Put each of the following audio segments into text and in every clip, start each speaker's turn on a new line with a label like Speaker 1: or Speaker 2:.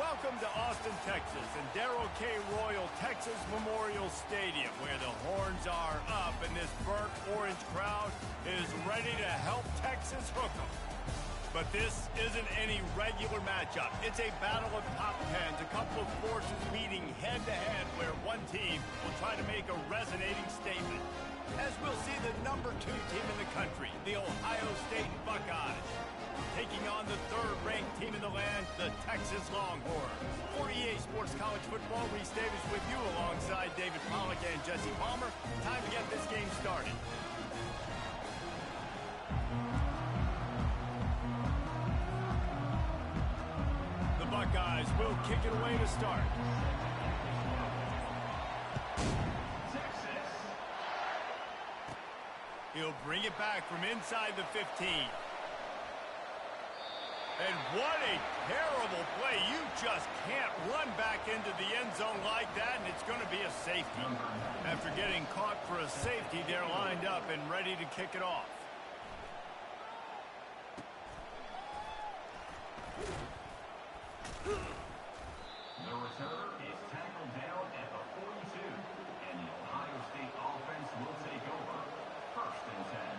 Speaker 1: Welcome to Austin, Texas, and Darrell K. Royal Texas Memorial Stadium, where the horns are up and this burnt orange crowd is ready to help Texas hook 'em. But this isn't any regular matchup. It's a battle of top tens, a couple of forces meeting head-to-head where one team will try to make a resonating statement. As we'll see the #2 team in the country, the Ohio State Buckeyes, taking on the third-ranked team in the land, the Texas Longhorns. For EA Sports College Football, Reese Davis with you alongside David Pollack and Jesse Palmer. Time to get this game started. The Buckeyes will kick it away to start. He'll bring it back from inside the 15. And what a terrible play. You just can't run back into the end zone like that, and it's going to be a safety. After getting caught for a safety, they're lined up and ready to kick it off.
Speaker 2: The returner is tackled down at the 42, and the Ohio State offense will take over. 1st and 10.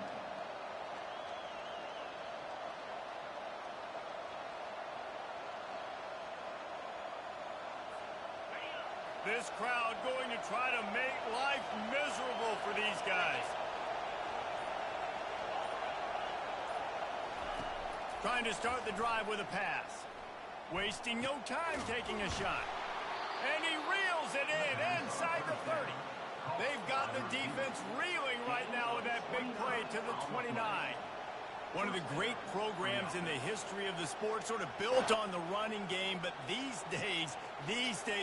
Speaker 1: This crowd going to try to make life miserable for these guys. Trying to start the drive with a pass. Wasting no time taking a shot. And he reels it in inside the 30. They've got the defense reeling right now with that big play to the 29. One of the great programs in the history of the sport, sort of built on the running game, but these days,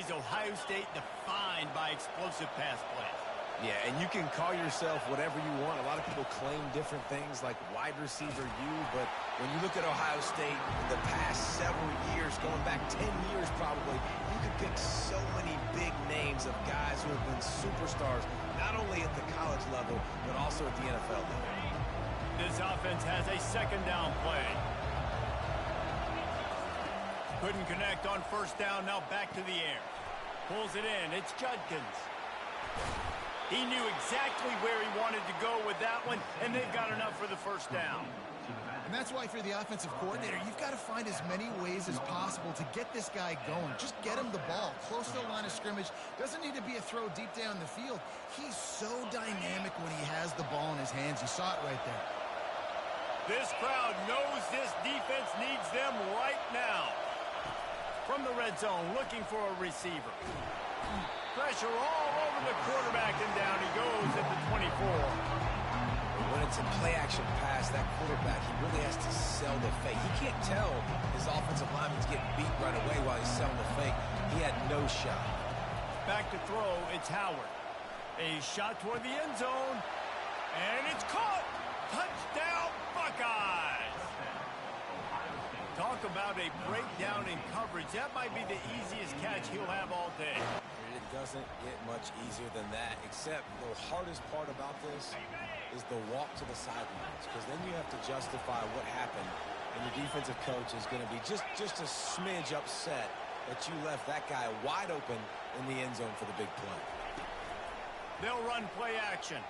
Speaker 1: Ohio State defined by explosive pass plays.
Speaker 3: Yeah, and you can call yourself whatever you want. A lot of people claim different things like wide receiver U, but when you look at Ohio State in the past several years, going back 10 years probably, you could pick so many big names of guys who have been superstars, not only at the college level, but also at the NFL level.
Speaker 1: This offense has a second down play. Couldn't connect on first down, now back to the air. Pulls it in, it's Judkins. He knew exactly where he wanted to go with that one, and they've got enough for the first down.
Speaker 4: And that's why for the offensive coordinator, you've got to find as many ways as possible to get this guy going. Just get him the ball close to the line of scrimmage. Doesn't need to be a throw deep down the field. He's so dynamic when he has the ball in his hands. You saw it right there.
Speaker 1: This crowd knows this defense needs them right now. From the red zone, looking for a receiver. Pressure all over the quarterback, and down he goes at the 24.
Speaker 3: When it's a play-action pass, that quarterback, he really has to sell the fake. He can't tell his offensive lineman's getting beat right away while he's selling the fake. He had no shot.
Speaker 1: Back to throw, it's Howard. A shot toward the end zone, and it's caught. Touchdown, Buckeyes! Talk about a breakdown in coverage. That might be the easiest catch he'll have all day.
Speaker 3: It doesn't get much easier than that, except the hardest part about this is the walk to the sidelines, because then you have to justify what happened, and your defensive coach is going to be just a smidge upset that you left that guy wide open in the end zone for the big play.
Speaker 1: They'll run play action.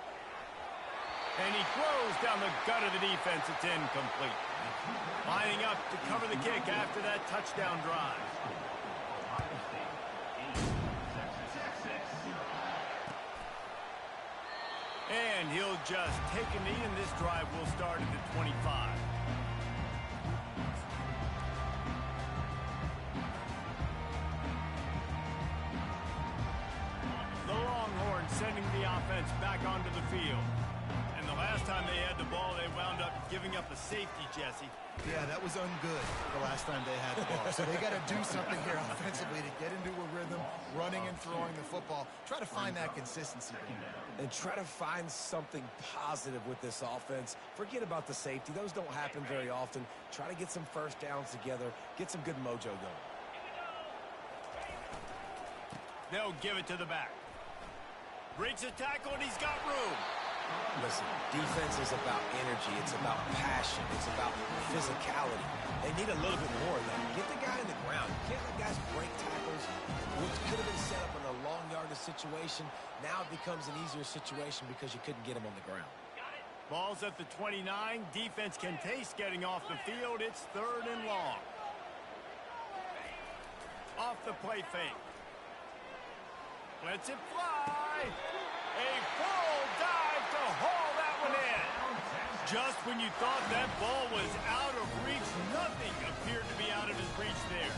Speaker 1: And he throws down the gut of the defense. It's incomplete. Lining up to cover the kick after that touchdown drive. And he'll just take a knee, and this drive will start at the 25. The Longhorns sending the offense back onto the field. And the last time they had the ball, they wound up giving up a safety, Jesse.
Speaker 4: Yeah, that was ungood the last time they had the ball. So they got to do something here offensively to get into a rhythm, running and throwing the football. Try to find that consistency.
Speaker 3: And try to find something positive with this offense. Forget about the safety. Those don't happen very often. Try to get some first downs together. Get some good mojo going.
Speaker 1: They'll give it to the back. Breaks a tackle, and he's got room.
Speaker 3: Listen, defense is about energy. It's about passion. It's about physicality. They need a little bit more of that. Get the guy in the ground. You can't let guys break tackles. What could have been set up in a long yardage situation, now it becomes an easier situation because you couldn't get him on the ground.
Speaker 1: Ball's at the 29. Defense can taste getting off the field. It's 3rd and long. Off the play fake. Lets it fly. A full dive to haul that one in. Just when you thought that ball was out of reach, nothing appeared to be out of his reach there.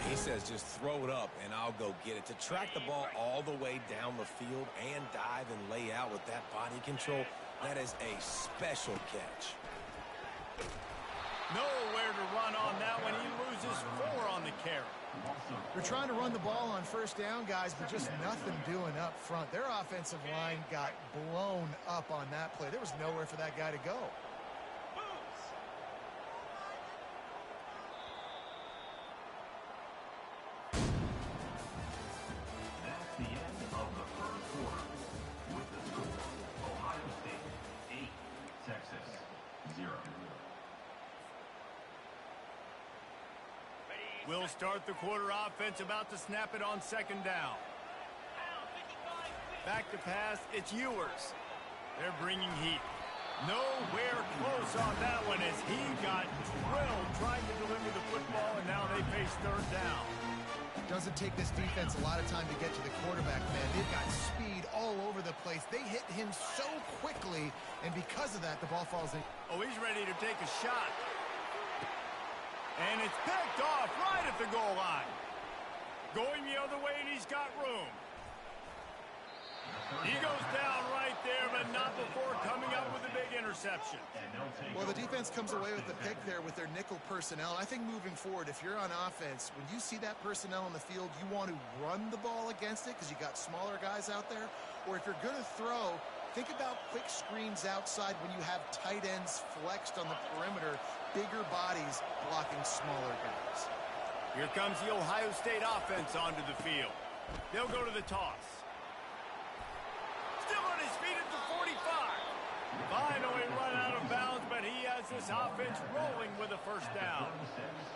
Speaker 3: He says just throw it up and I'll go get it. To track the ball all the way down the field and dive and lay out with that body control, that is a special catch.
Speaker 1: Nowhere to run on that one. He loses 4 on the carry.
Speaker 4: They're trying to run the ball on first down, guys, but just nothing doing up front. Their offensive line got blown up on that play. There was nowhere for that guy to go.
Speaker 2: That's the end of the first quarter. With the score, Ohio State 8, Texas 0.
Speaker 1: We'll start the quarter offense, about to snap it on 2nd down. Back to pass, it's Ewers. They're bringing heat. Nowhere close on that one as he got drilled trying to deliver the football, and now they face 3rd down.
Speaker 4: Doesn't take this defense a lot of time to get to the quarterback, man. They've got speed all over the place. They hit him so quickly, and because of that, the ball falls in.
Speaker 1: Oh, he's ready to take a shot. And it's picked off right at the goal line. Going the other way, and he's got room. He goes down right there, but not before coming up with a big interception.
Speaker 4: Well, the defense comes away with the pick there with their nickel personnel. I think moving forward, if you're on offense, when you see that personnel on the field, you want to run the ball against it because you got smaller guys out there. Or if you're going to throw, think about quick screens outside when you have tight ends flexed on the perimeter, bigger bodies blocking smaller guys.
Speaker 1: Here comes the Ohio State offense onto the field. They'll go to the toss. Still on his feet at the 45. Finally run out of bounds, but he has this offense rolling with a 1st down.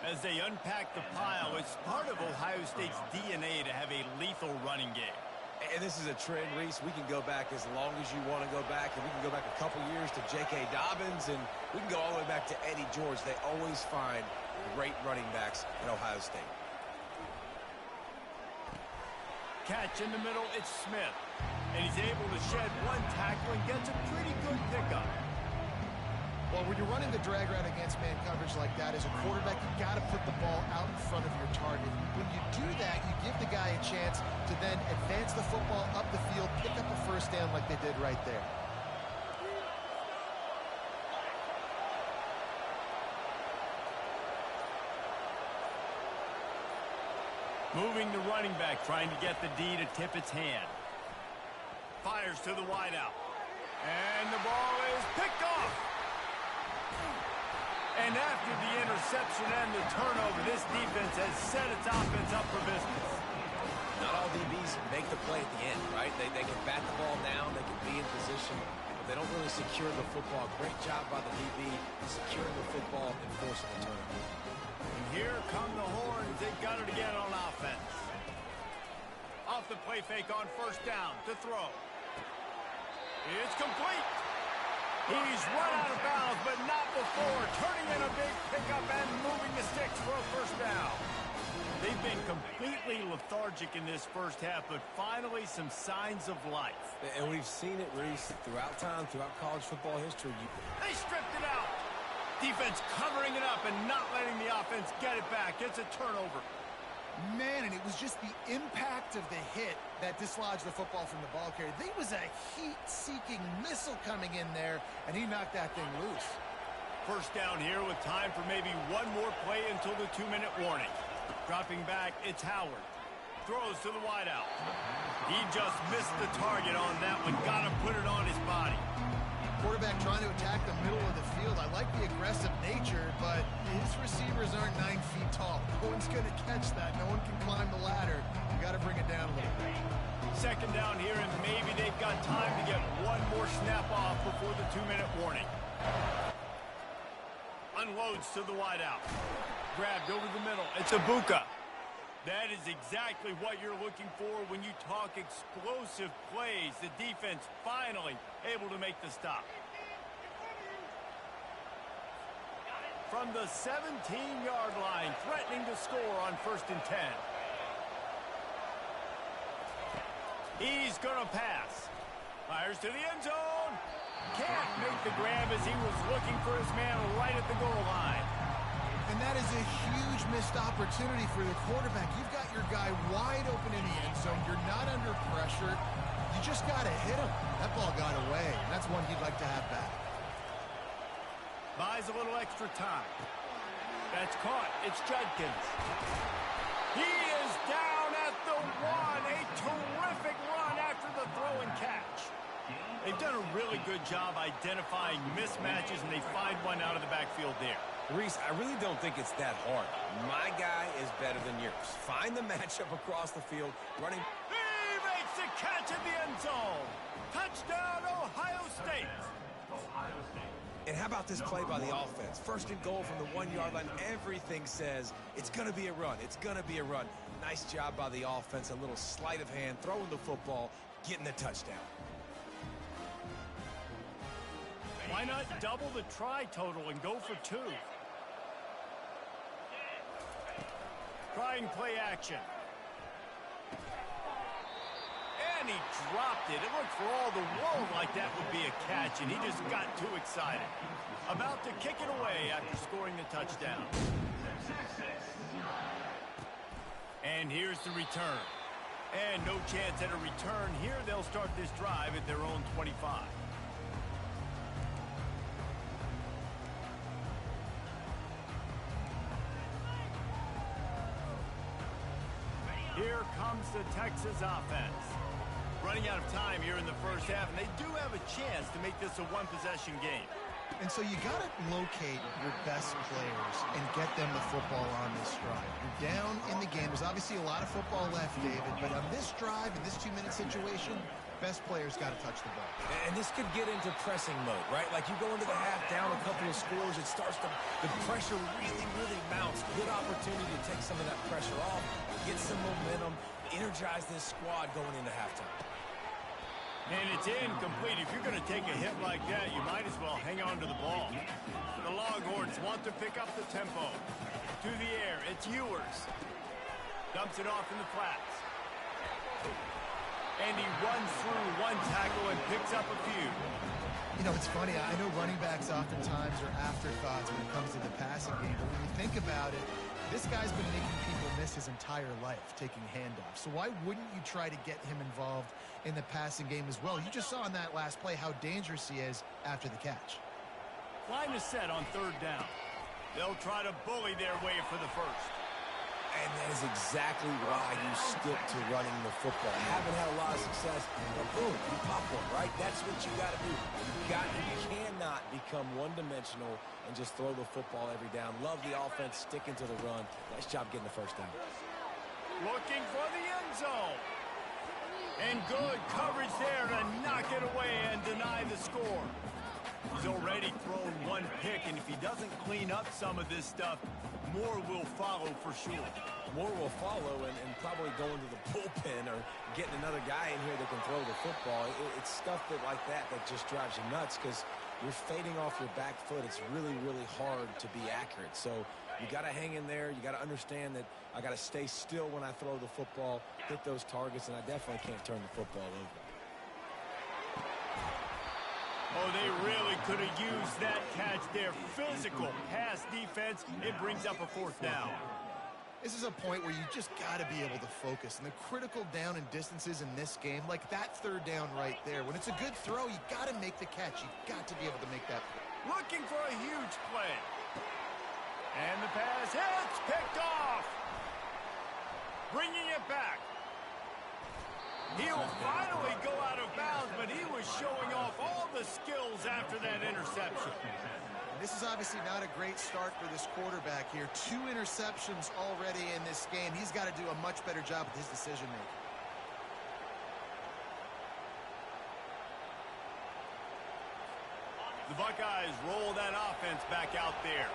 Speaker 1: As they unpack the pile, it's part of Ohio State's DNA to have a lethal running game.
Speaker 3: And this is a trend, Reese. We can go back as long as you want to go back, and we can go back a couple years to J.K. Dobbins, and we can go all the way back to Eddie George. They always find great running backs at Ohio State.
Speaker 1: Catch in the middle, it's Smith. And he's able to shed 1 tackle and gets a pretty good pickup.
Speaker 4: Well, when you're running the drag route against man coverage like that, as a quarterback, you got to put the ball out in front of your target. When you do that, you give the guy a chance to then advance the football up the field, pick up a 1st down like they did right there.
Speaker 1: Moving the running back, trying to get the D to tip its hand. Fires to the wideout. And the ball is picked off. And after the interception and the turnover, this defense has set its offense up for business.
Speaker 3: Not all DBs make the play at the end, right? They can bat the ball down, they can be in position, but they don't really secure the football. Great job by the DB securing the football and forcing the turnover.
Speaker 1: And here come the Horns. They've got it again on offense. Off the play fake on 1st down to throw. It's complete. He's run out of bounds, but not before. Turning in a big pickup and moving the sticks for a 1st down. They've been completely lethargic in this 1st half, but finally some signs of life.
Speaker 3: And we've seen it, Reese, throughout time, throughout college football history.
Speaker 1: They stripped it out. Defense covering it up and not letting the offense get it back. It's a turnover.
Speaker 4: Man, and it was just the impact of the hit that dislodged the football from the ball carrier. There was a heat-seeking missile coming in there, and he knocked that thing loose.
Speaker 1: 1st down here with time for maybe 1 more play until the 2-minute warning. Dropping back, it's Howard. Throws to the wideout. He just missed the target on that one. Got to put it on his body.
Speaker 4: Quarterback quarterback trying to attack the middle of the field. I like the aggressive nature, but his receivers aren't 9 feet tall. No one's going to catch that. No one can climb the ladder. You got to bring it down a little bit.
Speaker 1: Second down here, and maybe they've got time to get one more snap off before the 2-minute warning. Unloads to the wideout. Grabbed over the middle. It's Ibuka. That is exactly what you're looking for when you talk explosive plays. The defense finally able to make the stop. From the 17-yard line, threatening to score on 1st and 10. He's going to pass. Fires to the end zone. Can't make the grab as he was looking for his man right at the goal line.
Speaker 4: And that is a huge missed opportunity for the quarterback. You've got your guy wide open in the end zone. You're not under pressure. You just got to hit him. That ball got away. That's one he'd like to have back.
Speaker 1: Buys a little extra time. That's caught. It's Judkins. He is down at the 1. A terrific run after the throw and catch. They've done a really good job identifying mismatches, and they find one out of the backfield there.
Speaker 3: Reese, I really don't think it's that hard. My guy is better than yours. Find the matchup across the field, running.
Speaker 1: He makes the catch at the end zone. Touchdown, Ohio State.
Speaker 3: And how about this play by the offense? 1st and goal from the 1-yard line. Everything says it's going to be a run. It's going to be a run. Nice job by the offense. A little sleight of hand, throwing the football, getting the touchdown.
Speaker 1: Why not double the try total and go for 2? Trying play action. And he dropped it. It looked for all the world like that would be a catch, and he just got too excited. About to kick it away after scoring the touchdown. And here's the return. And no chance at a return here. They'll start this drive at their own 25. Here comes the Texas offense. Running out of time here in the first half, and they do have a chance to make this a one-possession game.
Speaker 4: And so you got to locate your best players and get them the football on this drive. You're down in the game. There's obviously a lot of football left, David, but on this drive, in this 2-minute situation, best players got to touch the ball.
Speaker 3: And this could get into pressing mode, right? Like you go into the half down a couple of scores, it starts to, the pressure really mounts. Good opportunity to take some of that pressure off, get some momentum, energize this squad going into halftime.
Speaker 1: And it's incomplete. If you're going to take a hit like that, you might as well hang on to the ball. The Longhorns want to pick up the tempo. To the air, it's Ewers. Dumps it off in the flats. And he runs through one tackle and picks up a few.
Speaker 4: You know, it's funny. I know running backs oftentimes are afterthoughts when it comes to the passing game. But when you think about it, this guy's been making people miss his entire life taking handoffs. So why wouldn't you try to get him involved in the passing game as well? You just saw in that last play how dangerous he is after the catch.
Speaker 1: Line is set on 3rd down. They'll try to bully their way for the first.
Speaker 3: And that is exactly why you stick to running the football. You haven't had a lot of success, but boom, you pop one, right? That's what you got to do. You cannot become one-dimensional and just throw the football every down. Love the offense, sticking to the run. Nice job getting the first down.
Speaker 1: Looking for the end zone. And good coverage there to knock it away and deny the score. He's already thrown one pick, and if he doesn't clean up some of this stuff, more will follow for sure.
Speaker 3: More will follow, and probably going to the bullpen or getting another guy in here that can throw the football. It's stuff like that just drives you nuts because you're fading off your back foot. It's really hard to be accurate. So you got to hang in there. You got to understand that I got to stay still when I throw the football, hit those targets, and I definitely can't turn the football over.
Speaker 1: Oh, they really could have used that catch there. Physical pass defense. It brings up a 4th down.
Speaker 4: This is a point where you just got to be able to focus. And the critical down and distances in this game, like that 3rd down right there, when it's a good throw, you got to make the catch. You got to be able to make that.
Speaker 1: Looking for a huge play. And the pass hits, picked off. Bringing it back. He'll finally go out of bounds, but he was showing off all the skills scrambles after that interception.
Speaker 4: This is obviously not a great start for this quarterback here. 2 interceptions already in this game. He's got to do a much better job with his decision-making.
Speaker 1: The Buckeyes roll that offense back out there.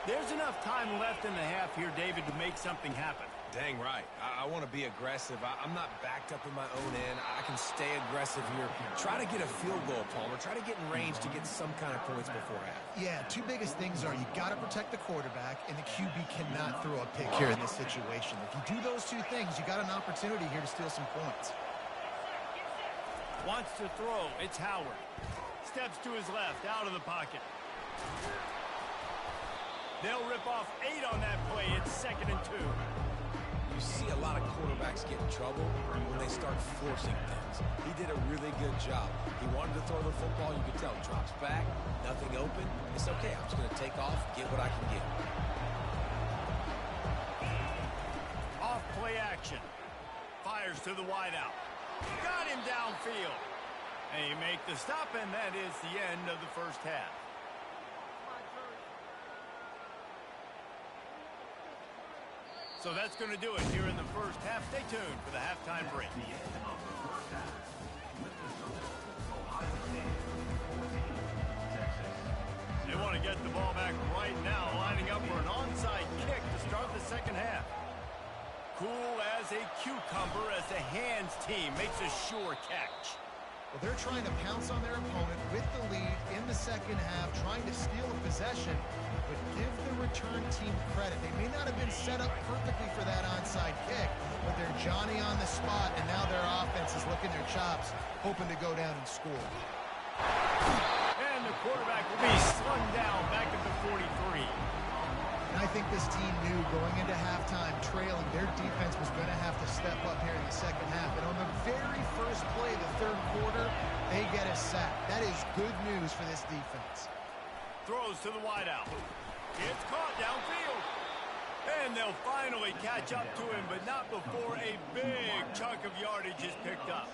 Speaker 1: There's enough time left in the half here, David, to make something happen.
Speaker 3: Dang right. I want to be aggressive. I'm not backed up in my own end. I can stay aggressive here. Try to get a field goal, Palmer. Try to get in range to get some kind of points before half.
Speaker 4: Yeah, 2 biggest things are you got to protect the quarterback, and the QB cannot throw a pick here in this situation. If you do those 2 things, you got an opportunity here to steal some points.
Speaker 1: Wants to throw. It's Howard. Steps to his left, out of the pocket. They'll rip off 8 on that play. It's 2nd and 2.
Speaker 3: You see a lot of quarterbacks get in trouble when they start forcing things. He did a really good job. He wanted to throw the football. You could tell. Drops back, nothing open. It's okay. I'm just going to take off, get what I can get.
Speaker 1: Off play action. Fires to the wideout. Got him downfield. And you make the stop, and that is the end of the first half. So that's going to do it here in the first half. Stay tuned for the halftime break.
Speaker 2: The end of the first half. With the score, Ohio State 14, Texas.
Speaker 1: They want to get the ball back right now, lining up for an onside kick to start the second half. Cool as a cucumber as the hands team makes a sure catch.
Speaker 4: Well, they're trying to pounce on their opponent with the lead in the second half, trying to steal a possession, but give the return team credit. They may not have been set up perfectly for that onside kick, but they're Johnny on the spot, and now their offense is licking their chops, hoping to go down and score.
Speaker 1: And the quarterback will be slung down back at the 43.
Speaker 4: And I think this team knew going into halftime trailing, their defense was going to have to step up here in the second half. And on the very first play of the third quarter, they get a sack. That is good news for this defense.
Speaker 1: Throws to the wideout. It's caught downfield. And they'll finally catch up to him, but not before a big chunk of yardage is picked up.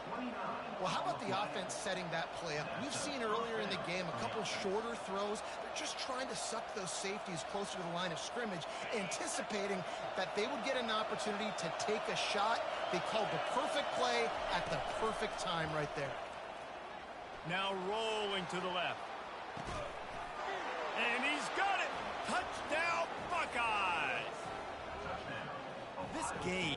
Speaker 4: Well, how about the offense setting that play up? We've seen earlier in the game a couple shorter throws. They're just trying to suck those safeties closer to the line of scrimmage, anticipating that they would get an opportunity to take a shot. They called the perfect play at the perfect time right there.
Speaker 1: Now rolling to the left. And he's got it. Touchdown, Buckeyes. This game.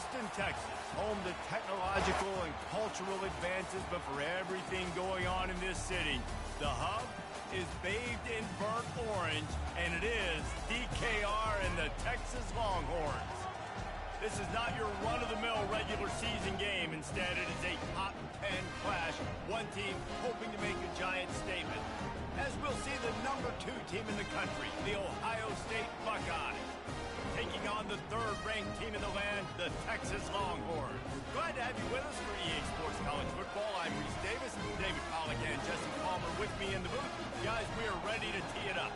Speaker 1: Austin, Texas, home to technological and cultural advances, but for everything going on in this city, the hub is bathed in burnt orange, and it is DKR and the Texas Longhorns. This is not your run-of-the-mill regular season game. Instead, it is a top 10 clash. One team hoping to make a giant statement. As we'll see the number 2 team in the country, the Ohio State Buckeyes, taking on the 3rd-ranked team in the land, the Texas Longhorns. Glad to have you with us for EA Sports College Football. I'm Reese Davis, David Pollack and Jesse Palmer with me in the booth. Guys, we are ready to tee it up.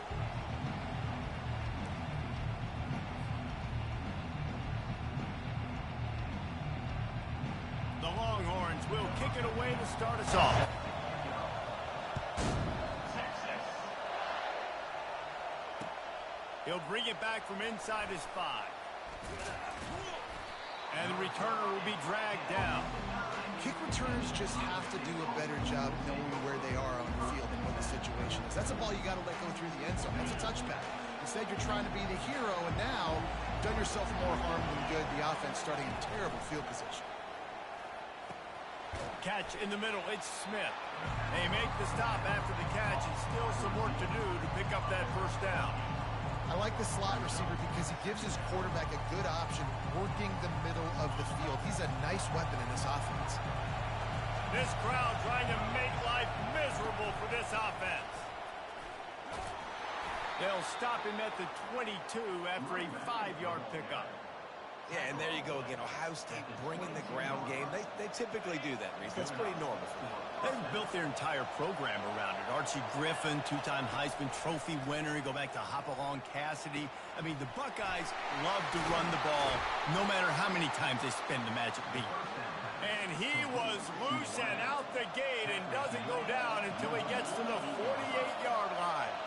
Speaker 1: The Longhorns will kick it away to start us off. He'll bring it back from inside his 5. And the returner will be dragged down.
Speaker 4: Kick returners just have to do a better job knowing where they are on the field and what the situation is. That's a ball you got to let go through the end zone. That's a touchback. Instead, you're trying to be the hero, and now you've done yourself more harm than good. The offense starting in terrible field position.
Speaker 1: Catch in the middle. It's Smith. They make the stop after the catch, and still some work to do to pick up that first down.
Speaker 4: I like the slot receiver because he gives his quarterback a good option working the middle of the field. He's a nice weapon in this offense.
Speaker 1: This crowd trying to make life miserable for this offense. They'll stop him at the 22 after a 5-yard pickup.
Speaker 3: Yeah, and there you go again. Ohio State bringing the ground game. They typically do that, Reese. That's pretty normal for them.
Speaker 1: They've built their entire program around it. Archie Griffin, 2-time Heisman Trophy winner. You go back to Hopalong Cassidy. I mean, the Buckeyes love to run the ball no matter how many times they spin the magic beat. And he was loose and out the gate and doesn't go down until he gets to the 48-yard line.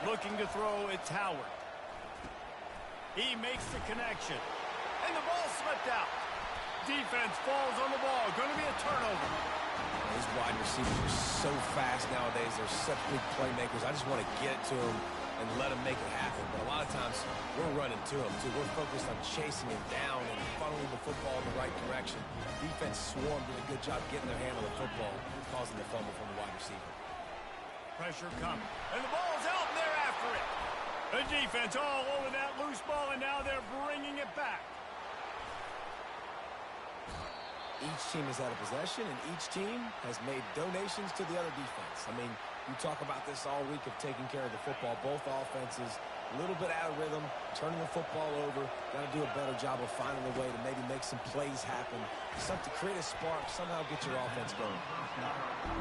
Speaker 1: Looking to throw, it's Howard. He makes the connection. And the ball slipped out. Defense falls on the ball. Going to be a turnover.
Speaker 3: These wide receivers are so fast nowadays. They're such big playmakers. I just want to get it to them and let them make it happen. But a lot of times, we're running to them, too. We're focused on chasing him down and funneling the football in the right direction. Defense swarmed, did a good job getting their hand on the football, causing the fumble from the wide receiver.
Speaker 1: Pressure coming. And the ball's out, and they're after it. The defense all over that loose ball, and now they're bringing it back.
Speaker 3: Each team has had a possession, and each team has made donations to the other defense. I mean, we talk about this all week of taking care of the football. Both offenses, a little bit out of rhythm, turning the football over. Got to do a better job of finding a way to maybe make some plays happen. Something, create a spark, somehow get your offense going.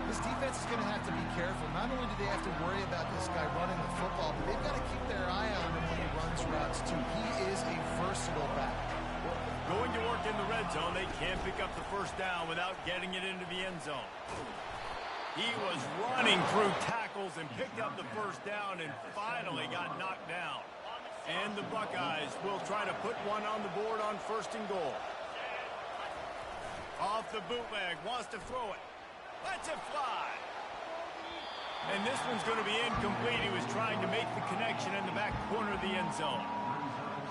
Speaker 4: This defense is going to have to be careful. Not only do they have to worry about this guy running the football, but they've got to keep their eye on him when he runs routes, too. He is a versatile back.
Speaker 1: Going to work in the red zone, they can't pick up the first down without getting it into the end zone. He was running through tackles and picked up the first down and finally got knocked down. And the Buckeyes will try to put one on the board on 1st and goal. Off the bootleg, wants to throw it. Lets it fly. And this one's going to be incomplete. He was trying to make the connection in the back corner of the end zone.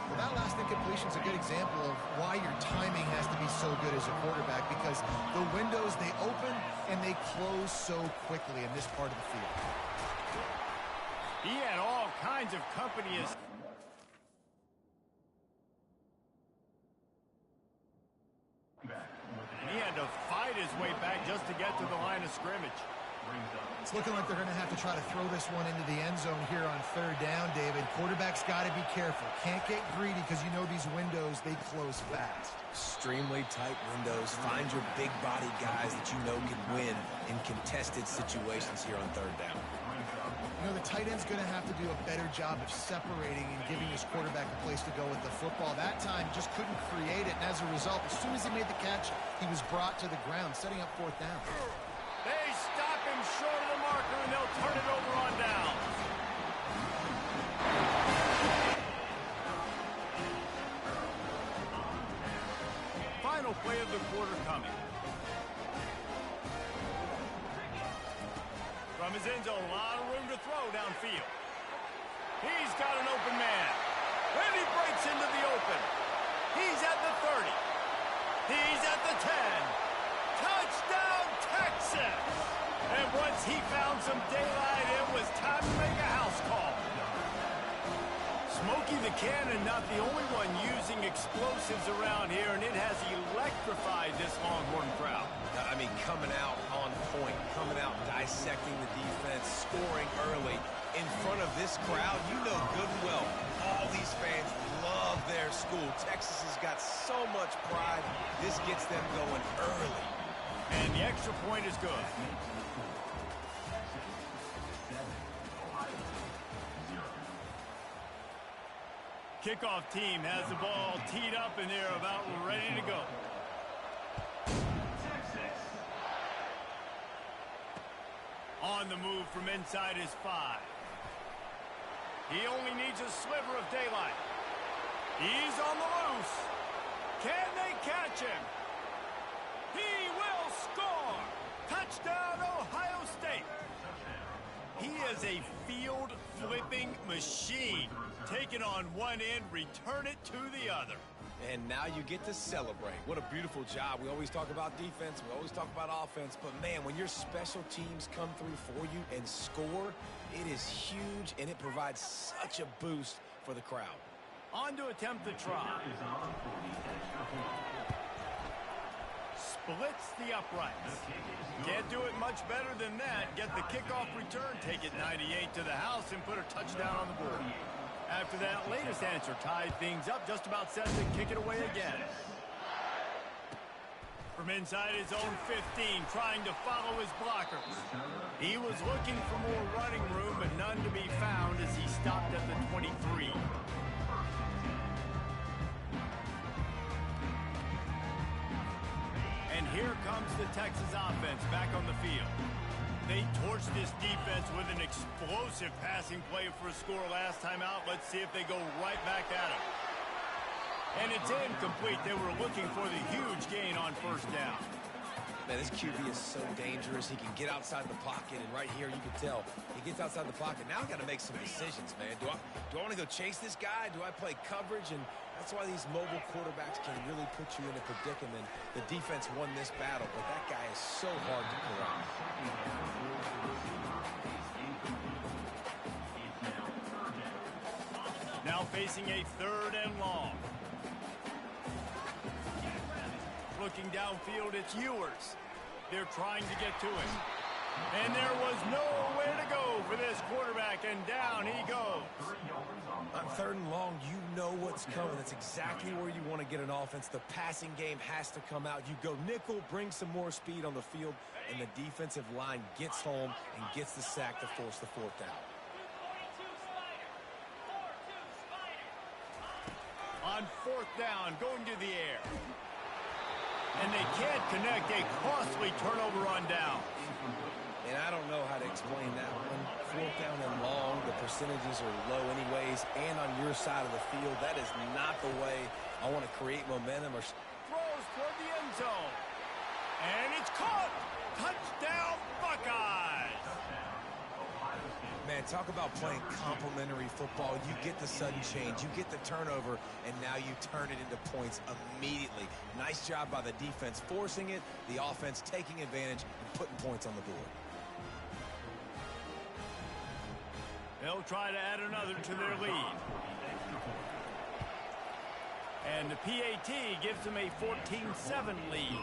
Speaker 4: Well, that last incompletion is a good example of why your timing has to be so good as a quarterback, because the windows, they open and they close so quickly in this part of the field.
Speaker 1: He had all kinds of company as and he had to fight his way back just to get to the line of scrimmage.
Speaker 4: It's looking like they're going to have to try to throw this one into the end zone here on 3rd down, David. Quarterback's got to be careful. Can't get greedy because you know these windows, they close fast.
Speaker 3: Extremely tight windows. Find your big body guys that you know can win in contested situations here on 3rd down.
Speaker 4: You know, the tight end's going to have to do a better job of separating and giving his quarterback a place to go with the football. That time, just couldn't create it, and as a result, as soon as he made the catch, he was brought to the ground, setting up 4th down.
Speaker 1: They stop him short of the marker, and they'll turn it over on down. Final play of the quarter coming. From his end zone, a lot of room to throw downfield. He's got an open man. And he breaks into the open. He's at the 30. He's at the 10. Touchdown, Texas! And once he found some daylight, it was time to make a house call. Smokey the Cannon, not the only one using explosives around here, and it has electrified this Longhorn crowd.
Speaker 3: I mean, coming out on point, coming out dissecting the defense, scoring early in front of this crowd. You know good and well, all these fans love their school. Texas has got so much pride. This gets them going early.
Speaker 1: And the extra point is good. Kickoff team has the ball teed up, and they're about ready to go. On the move from inside his 5. He only needs a sliver of daylight. He's on the loose. Can they catch him? He will score! Touchdown, Ohio State! He is a field-flipping machine. Take it on one end, return it to the other.
Speaker 3: And now you get to celebrate. What a beautiful job. We always talk about defense. We always talk about offense. But, man, when your special teams come through for you and score, it is huge, and it provides such a boost for the crowd.
Speaker 1: On to attempt the try. Splits the uprights. Can't do it much better than that. Get the kickoff return, take it 98 to the house, and put a touchdown on the board. After that latest answer tied things up, just about set to kick it away again. From inside his own 15, trying to follow his blockers. He was looking for more running room, but none to be found as he stopped at the 23. And here comes the Texas offense back on the field. They torched this defense with an explosive passing play for a score last time out. Let's see if they go right back at him. And it's incomplete. They were looking for the huge gain on first down.
Speaker 3: Man, this QB is so dangerous. He can get outside the pocket, and right here you can tell he gets outside the pocket. Now I got to make some decisions, man. Do I want to go chase this guy? Do I play coverage? And that's why these mobile quarterbacks can really put you in a predicament. The defense won this battle, but that guy is so hard to corral.
Speaker 1: Now facing a 3rd and long. Looking downfield, it's Ewers. They're trying to get to him. And there was nowhere to go for this quarterback, and down he goes.
Speaker 3: On 3rd and long, you know what's coming. That's exactly where you want to get an offense. The passing game has to come out. You go nickel, bring some more speed on the field, and the defensive line gets home and gets the sack to force the 4th down.
Speaker 1: On 4th down, going to the air. And they can't connect. A costly turnover on down.
Speaker 3: And I don't know how to explain that one. 4th down and long, the percentages are low anyways, and on your side of the field, that is not the way I want to create momentum. Or
Speaker 1: throws toward the end zone. And it's caught. Touchdown, Buckeyes.
Speaker 3: Man, talk about playing complementary football. You get the sudden change, you get the turnover, and now you turn it into points immediately. Nice job by the defense forcing it, the offense taking advantage and putting points on the board.
Speaker 1: They'll try to add another to their lead. And the PAT gives them a 14-7 lead.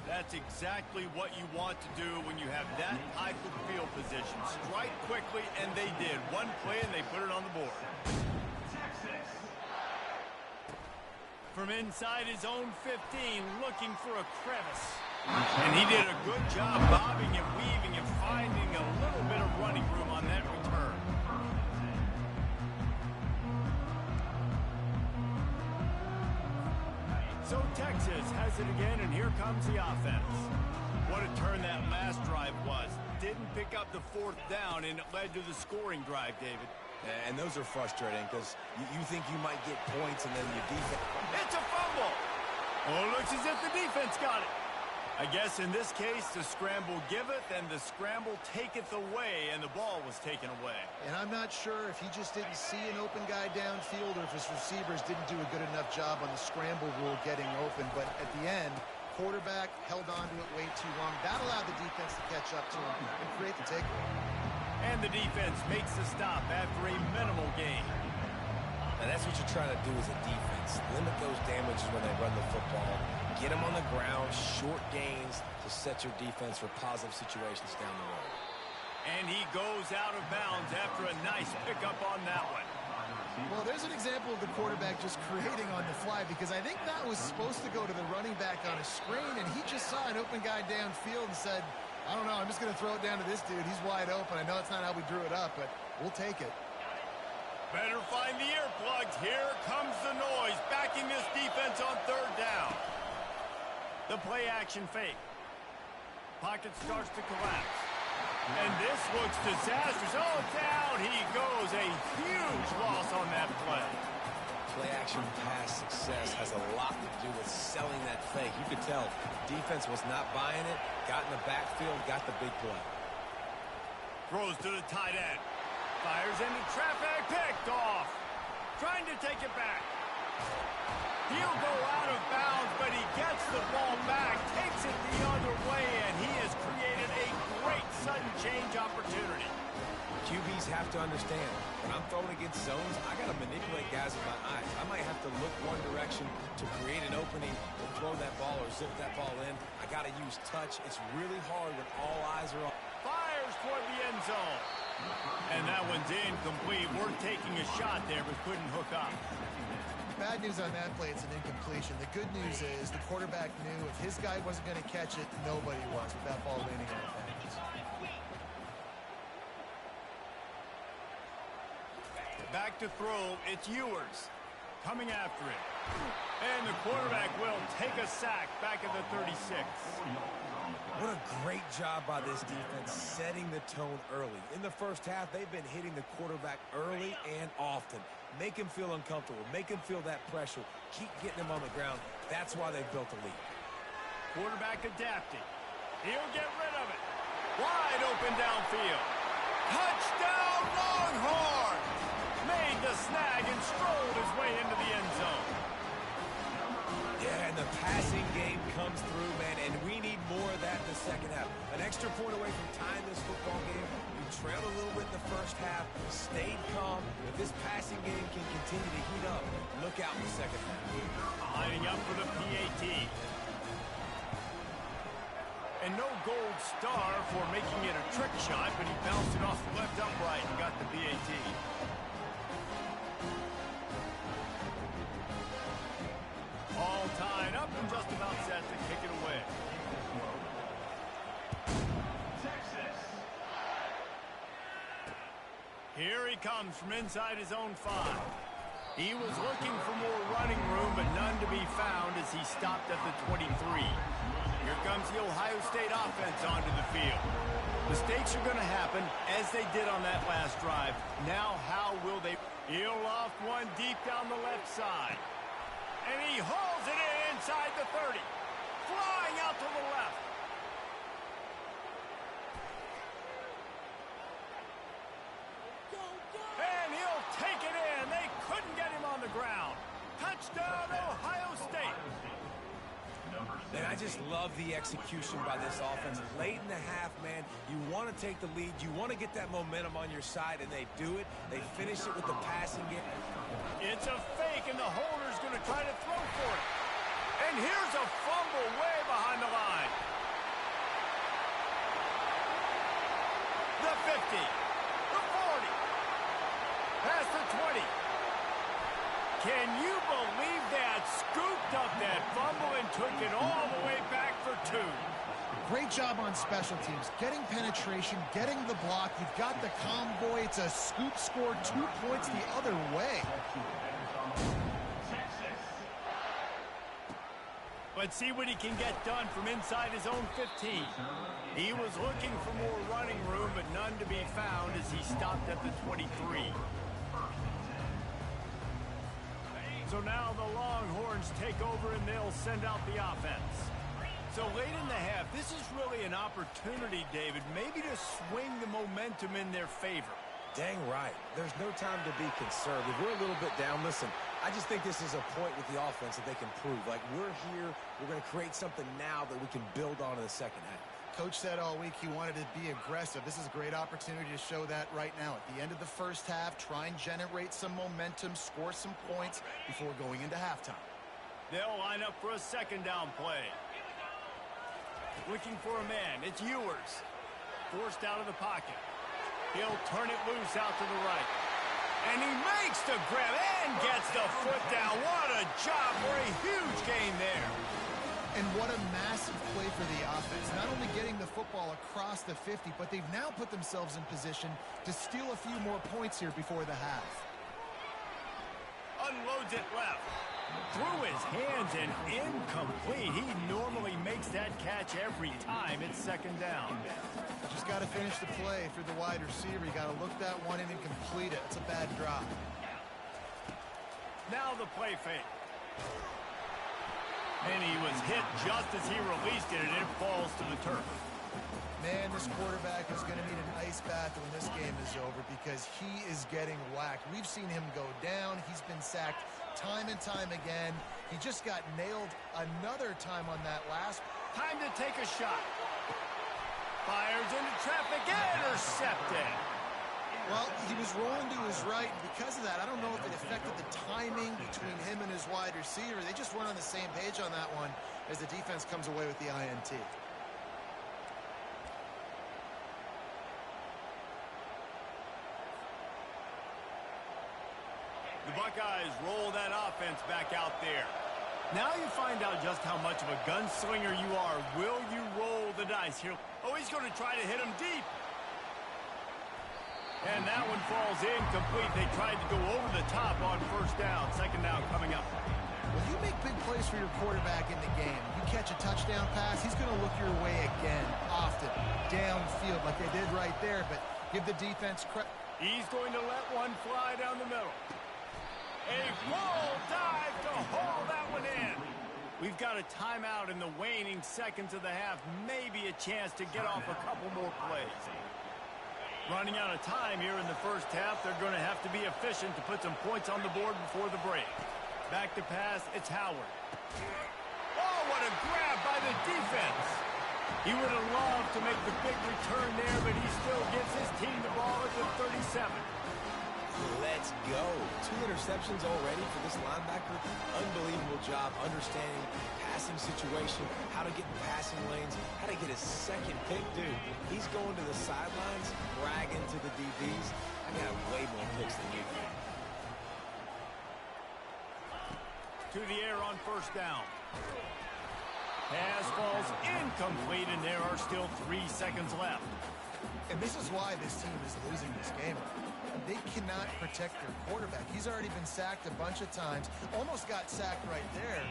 Speaker 1: That's exactly what you want to do when you have that type of field position. Strike quickly, and they did. One play, and they put it on the board. From inside his own 15, looking for a crevice. And he did a good job bobbing and weaving and finding a little bit of running room on that return. So Texas has it again, and here comes the offense. What a turn that last drive was. Didn't pick up the 4th down, and it led to the scoring drive, David.
Speaker 3: And those are frustrating because you think you might get points, and then your defense...
Speaker 1: It's a fumble! Oh, it looks as if the defense got it. I guess in this case, the scramble giveth and the scramble taketh away, and the ball was taken away.
Speaker 4: And I'm not sure if he just didn't see an open guy downfield or if his receivers didn't do a good enough job on the scramble rule getting open. But at the end, quarterback held on to it way too long. That allowed the defense to catch up to him and create the takeaway.
Speaker 1: And the defense makes the stop after a minimal gain.
Speaker 3: Now that what you're trying to do as a defense. Limit those damages when they run the football. Get them on the ground, short gains to set your defense for positive situations down the road.
Speaker 1: And he goes out of bounds after a nice pickup on that one.
Speaker 4: Well, there's an example of the quarterback just creating on the fly, because I think that was supposed to go to the running back on a screen, and he just saw an open guy downfield and said, I don't know, I'm just going to throw it down to this dude. He's wide open. I know it's not how we drew it up, but we'll take it.
Speaker 1: Better find the earplugs. Here comes the noise, backing this defense on third down. The play action fake. Pocket starts to collapse. And this looks disastrous. Oh, down he goes. A huge loss on that play.
Speaker 3: Play-action pass success has a lot to do with selling that fake. You could tell defense was not buying it, got in the backfield, got the big play.
Speaker 1: Throws to the tight end. Fires into traffic, picked off. Trying to take it back. He'll go out of bounds, but he gets the ball back, takes it the other way, and he has created a great sudden change opportunity.
Speaker 3: QBs have to understand, when I'm throwing against zones, I got to manipulate guys with my eyes. I might have to look one direction to create an opening to throw that ball or zip that ball in. I got to use touch. It's really hard when all eyes are on.
Speaker 1: Fires toward the end zone. And that one's incomplete. We're taking a shot there, but couldn't hook up.
Speaker 4: Bad news on that play, it's an incompletion. The good news is the quarterback knew if his guy wasn't going to catch it, nobody was with that ball landing on the fence.
Speaker 1: Back to throw, it's Ewers coming after it. And the quarterback will take a sack back at the 36.
Speaker 3: What a great job by this defense setting the tone early. In the first half, they've been hitting the quarterback early and often. Make him feel uncomfortable. Make him feel that pressure. Keep getting him on the ground. That's why they've built a lead.
Speaker 1: Quarterback adapting. He'll get rid of it. Wide open downfield. Touchdown Longhorns! Made the snag and strolled his way into the end zone.
Speaker 3: Yeah, and the passing game comes through, man, and we need more of that in the second half. An extra point away from tying this football game. You trailed a little bit in the first half, stayed calm. If this passing game can continue to heat up, look out in the second half.
Speaker 1: Lining up for the PAT. And no gold star for making it a trick shot, but he bounced it off the left upright and got the PAT. All tied up and just about set to kick it away.
Speaker 2: Texas.
Speaker 1: Here he comes from inside his own 5. He was looking for more running room, but none to be found as he stopped at the 23. Here comes the Ohio State offense onto the field. Mistakes are going to happen, as they did on that last drive. Now, how will they? He'll loft one deep down the left side. And he hauls it in inside the 30. Flying out to the left. And he'll take it in. They couldn't get him on the ground. Touchdown, Ohio State.
Speaker 3: Man, I just love the execution by this offense. Late in the half, man, you want to take the lead. You want to get that momentum on your side, and they do it. They finish it with the passing game.
Speaker 1: It's a fake, and the holder's going to try to throw for it. And here's a fumble way behind the line. The 50. The 40. Past the 20. Can you believe that? Scooped up that fumble and took it all the way back for 2.
Speaker 4: Great job on special teams. Getting penetration, getting the block. You've got the convoy. It's a scoop score, 2 points the other way.
Speaker 1: Let's see what he can get done from inside his own 15. He was looking for more running room, but none to be found as he stopped at the 23. So now the Longhorns take over and they'll send out the offense. So late in the half, this is really an opportunity, David, maybe to swing the momentum in their favor.
Speaker 3: Dang right. There's no time to be conservative. We're a little bit down. Listen, I just think this is a point with the offense that they can prove. Like, we're here. We're going to create something now that we can build on in the second half.
Speaker 4: Coach said all week he wanted to be aggressive. This is a great opportunity to show that right now. At the end of the first half, try and generate some momentum, score some points before going into halftime.
Speaker 1: They'll line up for a second down play. Looking for a man. It's Ewers. Forced out of the pocket. He'll turn it loose out to the right. And he makes the grab and gets the foot down. What a job for a huge gain there.
Speaker 4: And what a massive play for the offense. Not only getting the football across the 50, but they've now put themselves in position to steal a few more points here before the half.
Speaker 1: Unloads it left. Through his hands and incomplete. He normally makes that catch every time it's second down.
Speaker 4: Just got to finish the play for the wide receiver. You got to look that one in and complete it. It's a bad drop.
Speaker 1: Now the play fake. And he was hit just as he released it, and it falls to the turf.
Speaker 4: Man, this quarterback is going to need an ice bath when this game is over because he is getting whacked. We've seen him go down. He's been sacked time and time again. He just got nailed another time on that last.
Speaker 1: Time to take a shot. Fires into traffic, intercepted.
Speaker 4: Well, he was rolling to his right, and because of that, I don't know if it affected the timing between him and his wide receiver. They just weren't on the same page on that one as the defense comes away with the INT.
Speaker 1: The Buckeyes roll that offense back out there. Now you find out just how much of a gunslinger you are. Will you roll the dice here? Oh, he's going to try to hit him deep. And that one falls incomplete. They tried to go over the top on first down. Second down coming up.
Speaker 4: Well, you make big plays for your quarterback in the game. You catch a touchdown pass, he's going to look your way again, often, downfield like they did right there. But give the defense credit.
Speaker 1: He's going to let one fly down the middle. A roll dive to haul that one in. We've got a timeout in the waning seconds of the half. Maybe a chance to get off a couple more plays. Running out of time here in the first half. They're going to have to be efficient to put some points on the board before the break. Back to pass, it's Howard. Oh, what a grab by the defense. He would have loved to make the big return there, but he still gives his team the ball at the 37.
Speaker 3: Let's go. 2 interceptions already for this linebacker. Unbelievable job understanding passing situation, how to get in passing lanes, how to get his second pick. Dude, he's going to the sidelines, bragging to the DBs. I got way more picks than you.
Speaker 1: To the air on first down. Pass falls incomplete, and there are still 3 seconds left.
Speaker 4: And this is why this team is losing this game. They cannot protect their quarterback. He's already been sacked a bunch of times. Almost got sacked right there.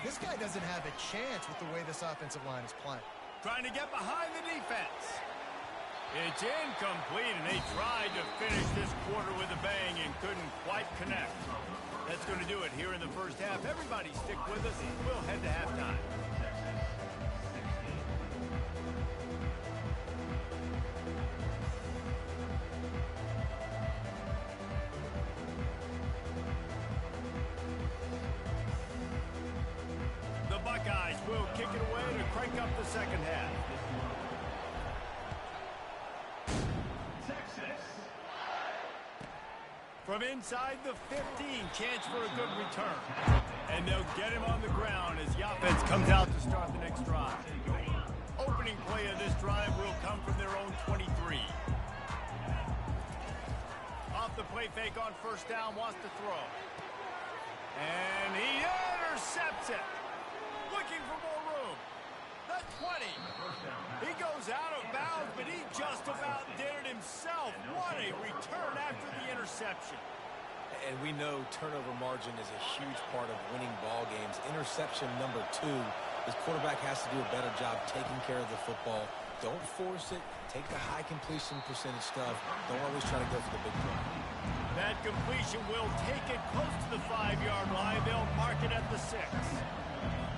Speaker 4: This guy doesn't have a chance with the way this offensive line is playing.
Speaker 1: Trying to get behind the defense. It's incomplete, and they tried to finish this quarter with a bang and couldn't quite connect. That's going to do it here in the first half. Everybody stick with us. We'll head to halftime. The Buckeyes will kick it away to crank up the second half. From inside the 15, chance for a good return. And they'll get him on the ground as the offense comes out to start the next drive. Opening play of this drive will come from their own 23. Off the play fake on first down, wants to throw. And he intercepts it. Looking for more room. The 20. He goes out of bounds, but he just about did it himself. What a return after the interception.
Speaker 3: And we know turnover margin is a huge part of winning ball games. Interception number 2. This quarterback has to do a better job taking care of the football. Don't force it. Take the high completion percentage stuff. Don't always try to go for the big play.
Speaker 1: That completion will take it close to the 5-yard line. They'll mark it at the 6.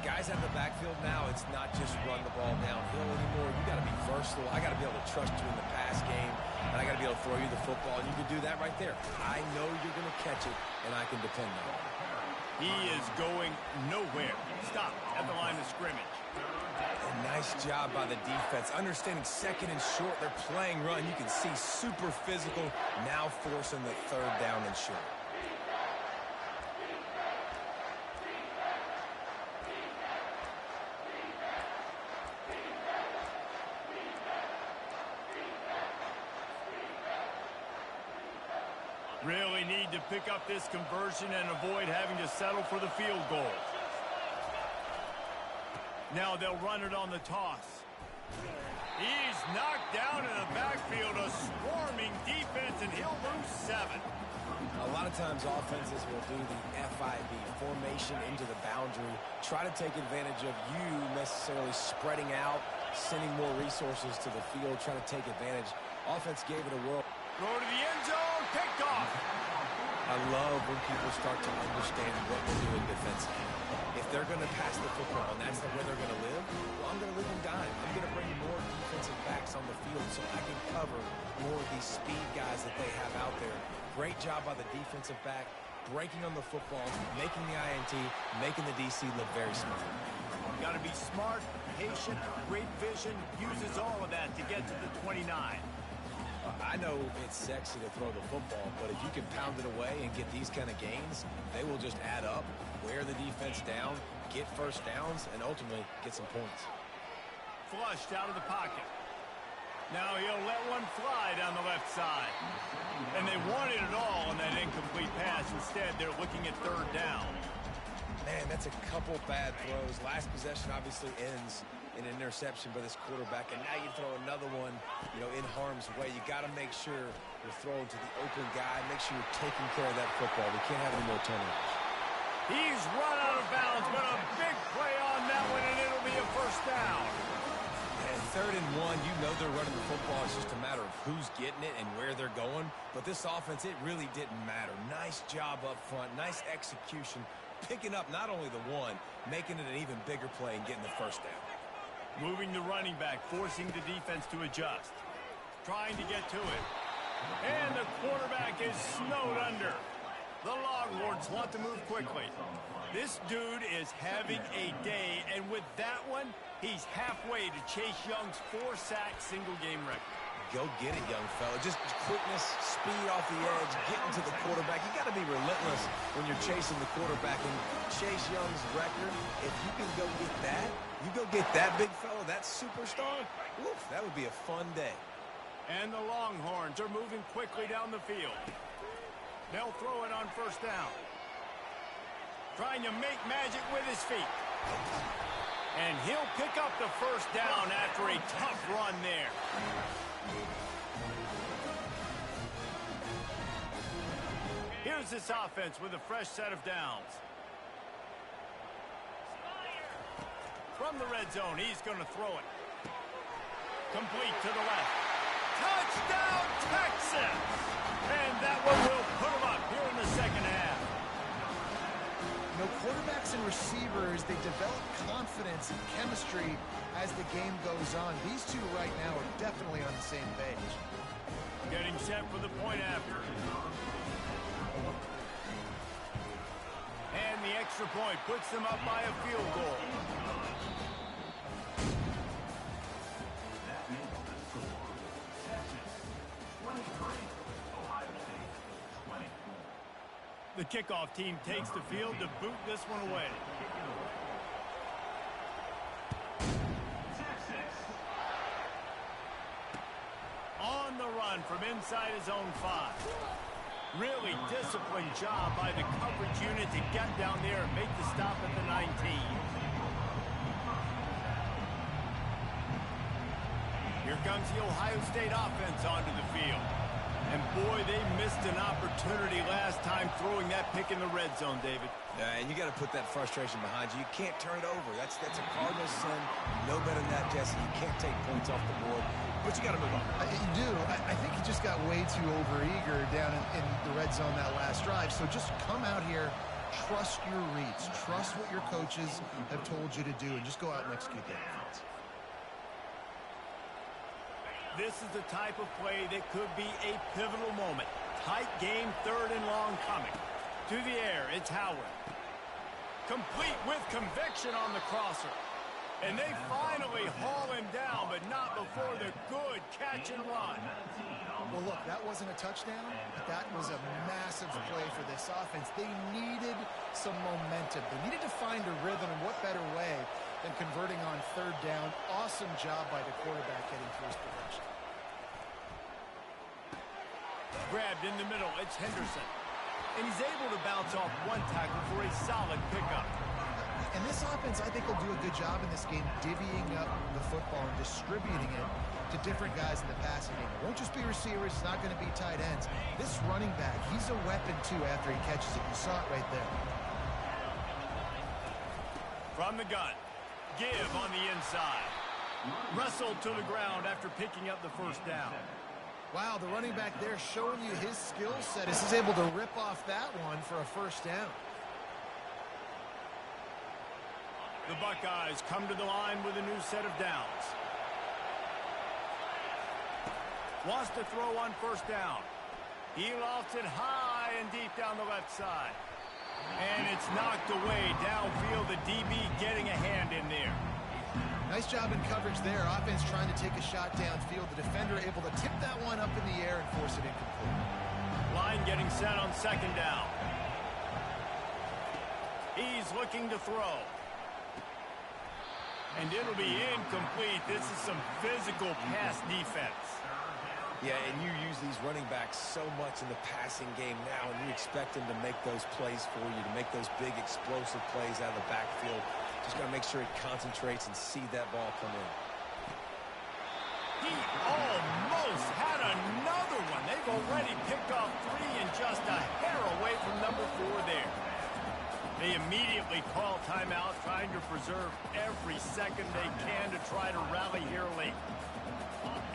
Speaker 3: Guys out of the backfield now, it's not just run the ball downhill anymore. You got to be versatile. I got to be able to trust you in the pass game, and I got to be able to throw you the football, and you can do that right there. I know you're going to catch it, and I can depend on it.
Speaker 1: He is going nowhere. Stop at the line of scrimmage.
Speaker 3: And nice job by the defense. Understanding second and short, they're playing run. You can see super physical, now forcing the third down and short.
Speaker 1: Really need to pick up this conversion and avoid having to settle for the field goal. Now they'll run it on the toss. He's knocked down in the backfield, a swarming defense, and he'll lose 7.
Speaker 3: A lot of times offenses will do the FIB, formation into the boundary, try to take advantage of you necessarily spreading out, sending more resources to the field, trying to take advantage. Offense gave it a whirl.
Speaker 1: Throw to the end zone, picked off.
Speaker 3: I love when people start to understand what we're doing defensively. If they're going to pass the football and that's the way they're going to live, well, I'm going to live and dime. I'm going to bring more defensive backs on the field so I can cover more of these speed guys that they have out there. Great job by the defensive back, breaking on the football, making the INT, making the DC look very smart.
Speaker 1: Got to be smart, patient, great vision, uses all of that to get to the 29.
Speaker 3: I know it's sexy to throw the football, but if you can pound it away and get these kind of gains, they will just add up, wear the defense down, get first downs, and ultimately get some points.
Speaker 1: Flushed out of the pocket. Now he'll let one fly down the left side. And they wanted it all on that incomplete pass. Instead, they're looking at third down.
Speaker 3: Man, that's a couple bad throws. Last possession obviously ends in an interception by this quarterback, and now you throw another one, in harm's way. You got to make sure you're throwing to the open guy. Make sure you're taking care of that football. We can't have any more turnovers.
Speaker 1: He's run out of bounds, but a big play on that one, and it'll be a first down.
Speaker 3: And 3rd and 1, they're running the football. It's just a matter of who's getting it and where they're going. But this offense, it really didn't matter. Nice job up front, nice execution, picking up not only the one, making it an even bigger play and getting the first down.
Speaker 1: Moving the running back, forcing the defense to adjust. Trying to get to it. And the quarterback is snowed under. The Longhorns want to move quickly. This dude is having a day, and with that one, he's halfway to Chase Young's 4-sack single-game record.
Speaker 3: Go get it, young fella. Just quickness, speed off the edge, getting to the quarterback. You got to be relentless when you're chasing the quarterback. And Chase Young's record, if you can go get that, you go get that big fella, that superstar, woof, that would be a fun day.
Speaker 1: And the Longhorns are moving quickly down the field. They'll throw it on first down. Trying to make magic with his feet. And he'll pick up the first down after a tough run there. Here's this offense with a fresh set of downs. From the red zone, he's going to throw it. Complete to the left. Touchdown, Texas! And that one will put him up here in the second half.
Speaker 4: Quarterbacks and receivers, they develop confidence and chemistry as the game goes on. These two right now are definitely on the same page.
Speaker 1: Getting set for the point after. And the extra point puts them up by a field goal. The kickoff team takes the field to boot this one away. On the run from inside his own 5. Really disciplined job by the coverage unit to get down there and make the stop at the 19. Here comes the Ohio State offense onto the field. And boy, they missed an opportunity last time throwing that pick in the red zone, David.
Speaker 3: Yeah, and you got to put that frustration behind you. You can't turn it over. That's a Cardinals sin. No better than that, Jesse. You can't take points off the board, but you got to move on.
Speaker 4: You do. I think he just got way too overeager down in the red zone that last drive. So just come out here, trust your reads, trust what your coaches have told you to do, and just go out and execute that offense.
Speaker 1: This is the type of play that could be a pivotal moment. Tight game, 3rd and long coming. To the air, it's Howard. Complete with conviction on the crosser. And they finally haul him down, but not before the good catch and run.
Speaker 4: Well, look, that wasn't a touchdown, but that was a massive play for this offense. They needed some momentum. They needed to find a rhythm, and what better way than converting on third down. Awesome job by the quarterback getting through his progression.
Speaker 1: Grabbed in the middle, it's Henderson. And he's able to bounce off one tackle for a solid pickup.
Speaker 4: And this offense, I think, will do a good job in this game divvying up the football and distributing it to different guys in the passing game. It won't just be receivers. It's not going to be tight ends. This running back, he's a weapon, too, after he catches it. You saw it right there.
Speaker 1: From the gun, give on the inside. Wrestled to the ground after picking up the first down.
Speaker 4: Wow, the running back there showing you his skill set as he's able to rip off that one for a first down.
Speaker 1: The Buckeyes come to the line with a new set of downs. Wants to throw on first down. He lofts it high and deep down the left side. And it's knocked away downfield. The DB getting a hand in there.
Speaker 4: Nice job in coverage there. Offense trying to take a shot downfield. The defender able to tip that one up in the air and force it incomplete.
Speaker 1: Line getting set on second down. He's looking to throw. And it'll be incomplete. This is some physical pass defense.
Speaker 3: Yeah, and you use these running backs so much in the passing game now, and you expect them to make those plays for you, to make those big explosive plays out of the backfield. Just got to make sure he concentrates and see that ball come in.
Speaker 1: He almost had another one. They've already picked off 3 and just a hair away from number 4 there. They immediately call timeout, trying to preserve every second they can to try to rally here late.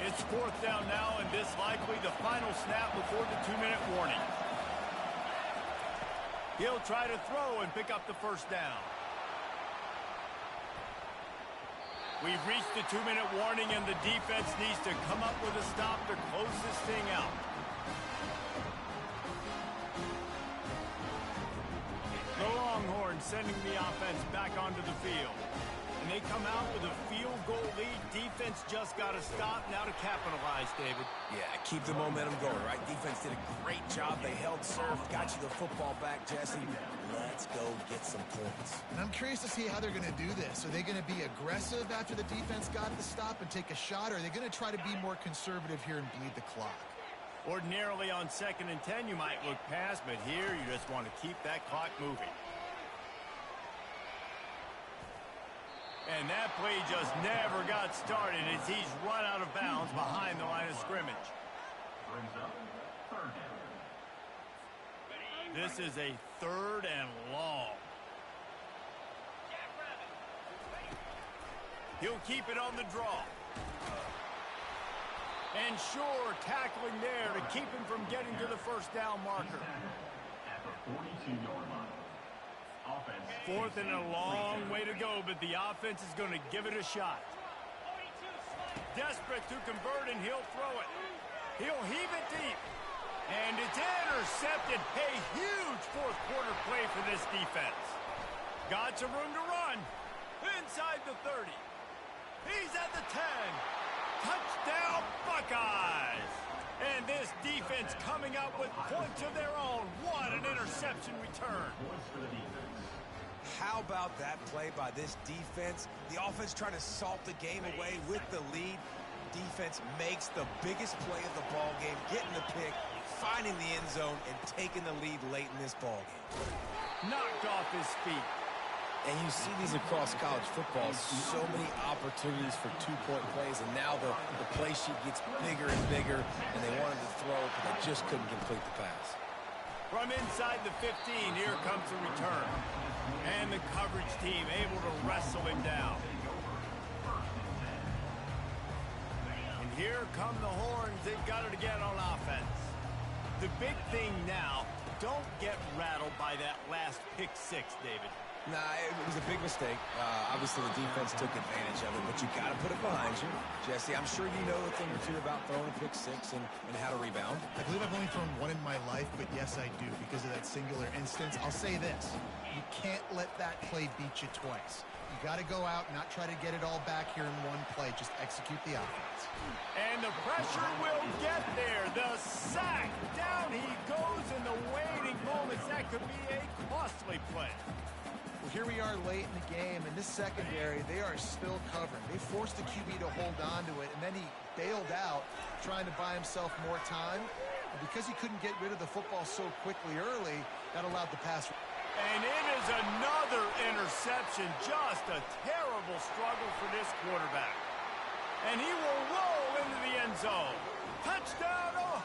Speaker 1: It's fourth down now, and this likely the final snap before the 2-minute warning. He'll try to throw and pick up the first down. We've reached the 2-minute warning, and the defense needs to come up with a stop to close this thing out. The Longhorns sending the offense back onto the field. And they come out with a field goal lead. Defense just got to stop now to capitalize, David.
Speaker 3: Yeah, keep the momentum going, right? Defense did a great job. They held serve, got you the football back, Jesse. Let's go get some points.
Speaker 4: And I'm curious to see how they're going to do this. Are they going to be aggressive after the defense got the stop and take a shot, or are they going to try to be more conservative here and bleed the clock?
Speaker 1: Ordinarily on 2nd and 10, you might look past, but here you just want to keep that clock moving. And that play just never got started as he's run out of bounds behind the line of scrimmage.
Speaker 2: Brings up third down.
Speaker 1: This is a 3rd and long. He'll keep it on the draw. And sure, tackling there to keep him from getting to the first down marker.
Speaker 2: At the 42-yard line. Offense.
Speaker 1: 4th and a long way to go, but the offense is going to give it a shot. Desperate to convert, and he'll throw it. He'll heave it deep. And it's intercepted. A huge fourth-quarter play for this defense. Got some room to run. Inside the 30. He's at the 10. Touchdown, Buckeyes. And this defense coming up with points of their own. What an interception return.
Speaker 2: Points for the defense.
Speaker 3: How about that play by this defense? The offense trying to salt the game away with the lead. Defense makes the biggest play of the ball game, getting the pick, finding the end zone, and taking the lead late in this ball game.
Speaker 1: Knocked off his feet.
Speaker 3: And you see these across college football, so many opportunities for two-point plays, and now the play sheet gets bigger and bigger, and they wanted to throw it, but they just couldn't complete the pass.
Speaker 1: From inside the 15, here comes the return. And the coverage team able to wrestle him down. And here come the Horns. They've got it again on offense. The big thing now, don't get rattled by justify that last pick six, David?
Speaker 3: Nah, it was a big mistake. Obviously, the defense took advantage of it, but you got to put it behind you. Jesse, I'm sure you know a thing or two about throwing a pick six and how to rebound.
Speaker 4: I believe I've only thrown one in my life, but yes, I do because of that singular instance. I'll say this. You can't let that play beat you twice. You got to go out and not try to get it all back here in one play. Just execute the offense.
Speaker 1: And the pressure will get there. The sack. Down he goes in the waiting moments. That could be a costly play.
Speaker 4: Well, here we are late in the game, and this secondary, they are still covering. They forced the QB to hold on to it, and then he bailed out, trying to buy himself more time. And because he couldn't get rid of the football so quickly early, that allowed the pass.
Speaker 1: And it is another interception. Just a terrible struggle for this quarterback. And he will roll into the end zone. Touchdown, Ohio!